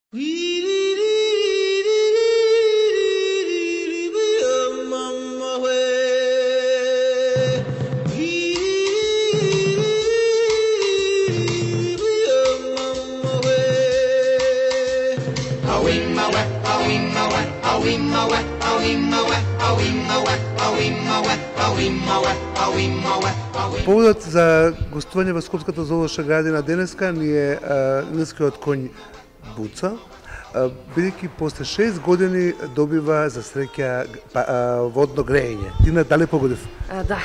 Поводот за гостување во Скопската зоолошка градина денеска ни е нилскиот коњ Буцо, бидејќи после 6 години добива за среќа водно грејење. Ти дали погодив? Да,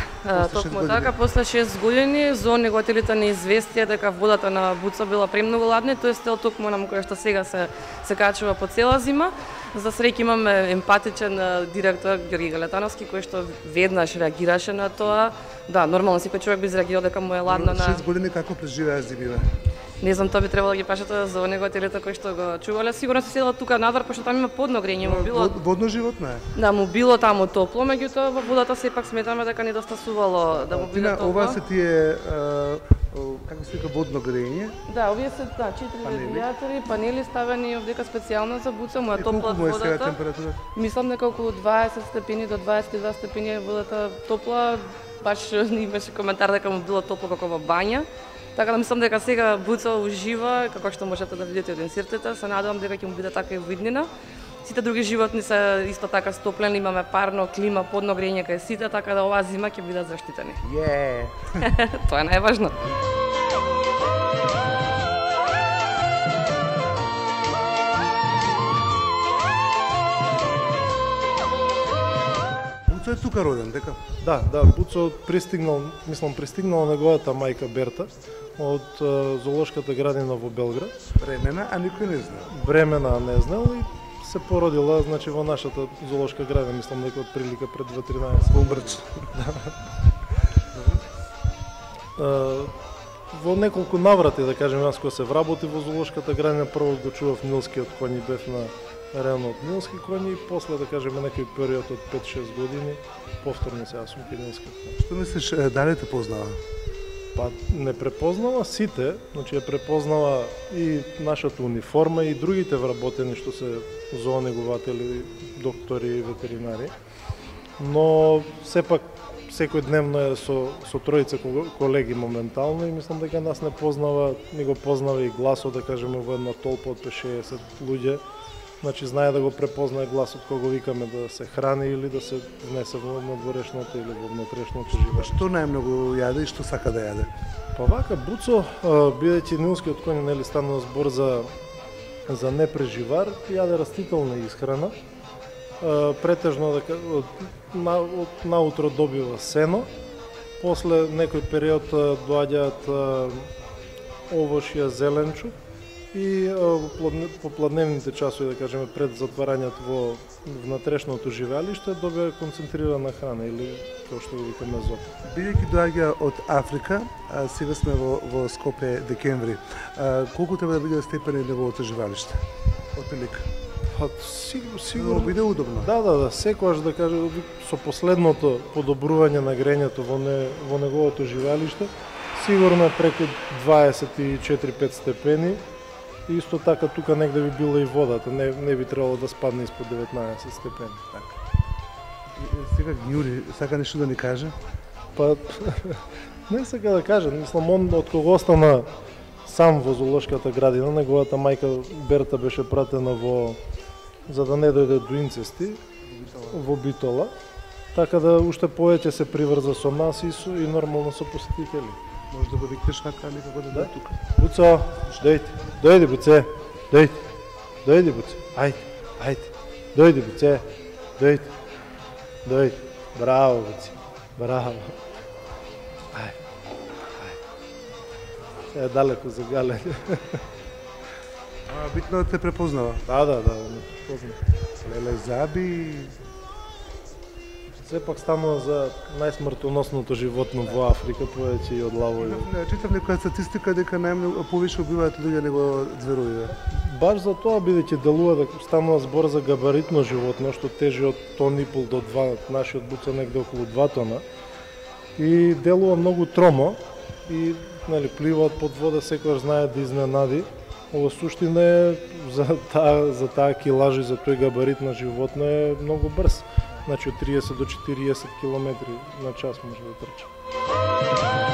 токму така, после 6 години зоонеготелите ни известија дека водата на Буцо била премногу ладна, тој стел токму нам кој што сега се качува по цела зима. За среќа имаме емпатичен директор Ѓорги Галетановски кој што веднаш реагираше на тоа. Да, нормално секој човек би изреагирал дека му е ладно на 6 години како преживеа зимиве? Не знам, тоа би требало да ги прашате за зоонеготелите кои што го чувале. Сигурно се седела тука надвор, пошто таму има подно грење, му било водно животно е. Да, му било таму топло, меѓутоа во водата сепак сметаме дека недостасувало да му биде топло. Ова се тие како се вика водно грење? Да, овие се 4 радиатори, панели ставени овдека специјално за Буцо, му е топла водата. Мислам дека околу 20 степени до 22 степени е водата топла. Баш имаше коментар дека му било топло како во бања. Така да мислам дека сега Буцо ужива, како што можете да видите од инсертите, се надевам дека ќе му биде така и во иднина. Сите други животни се исто така стоплени, имаме парно, клима, подно грење кај сите, така да оваа зима ќе бидат заштитени. Тоа е најважно. Буцо е тука роден, дека? Да, Буцо пристигнал неговата мајка Берта од зоолошката градина во Белград. Бремена, а никој не знае. Бремена не знал и се породила, значи во нашата зоолошка градина, мислам дека од прилика пред 2-13 во Брч. Во неколку наврати, да кажем, јас кога се вработи во зоолошката градина, прво го чував нилскиот коњ, бев на рено од нилски коњи и после, да кажеме, некој период од 5-6 години, повторно се јас сум ки нилски коњ. Што мислиш, дали те познава? Па не препознава сите, значи ја препознава и нашата униформа и другите вработени што се зоонегуватели, доктори и ветеринари. Но сепак секојдневно е со тројца колеги моментално и мислам дека нас не познава, ни го познава и гласот, да кажеме, во една толпа од 60 луѓе. Значи знае да го препознае гласот кога го викаме да се храни или да се внесе во надворешното или во внатрешното живење. Што најмногу јаде и што сака да јаде? Па вака Буцо, бидејќи нилскиот коњ нели станува збор за непреживар, јаде растителна исхрана. Претежно од наутро добива сено, после некој период доаѓаат овошја, зеленчук и во попладневните часови, да кажеме, пред затварањето во внатрешното живеалиште добива концентрирана храна или како што го викаме зот. Бидејќи доаѓа од Африка, а сега сме во Скопје декември, колку треба да биде степени неговото живеалиште? Отприлика. Сигурно биде удобно. Да, секогаш, да кажем, со последното подобрување на грењето во неговото живеалиште, сигурно преку 24-5 степени. Исто така тука негде би била и водата, не би требало да спадне испод 19 степени. Така. Сега Ѓури, сака нешто да ни каже? Па, не сака да каже, мислам, он од кога остана сам во зоолошката градина, неговата мајка Берта беше пратена за да не дојде до инцести во Битола, така да уште повеќе се приврза со нас и нормално со посетители. Може да го викнеш така или како да даде тука? Буцо, дојди Буце, дојди Буце, ајде, дојди Буце, дојди, браво Буце, браво. Е далеко за галење. Битно да те препознава. Да, познава. Леле заби. Сепак станува за најсмртоносното животно во Африка, повеќе и од лавови. Читав некоја статистика дека најмногу повише убиваат луѓе него зверови. Баш за тоа, бидејќи делува дека станува збор за габаритно животно, што тежи од 1,5 тон до 2, нашиот Буцо негде околу 2 тона. И делува многу тромо и плива под вода, секогаш знае да изненади. ова суштина е за таа килажа и за тој габарит на животно е многу брз. Значи од 30 до 40 км на час може да трча.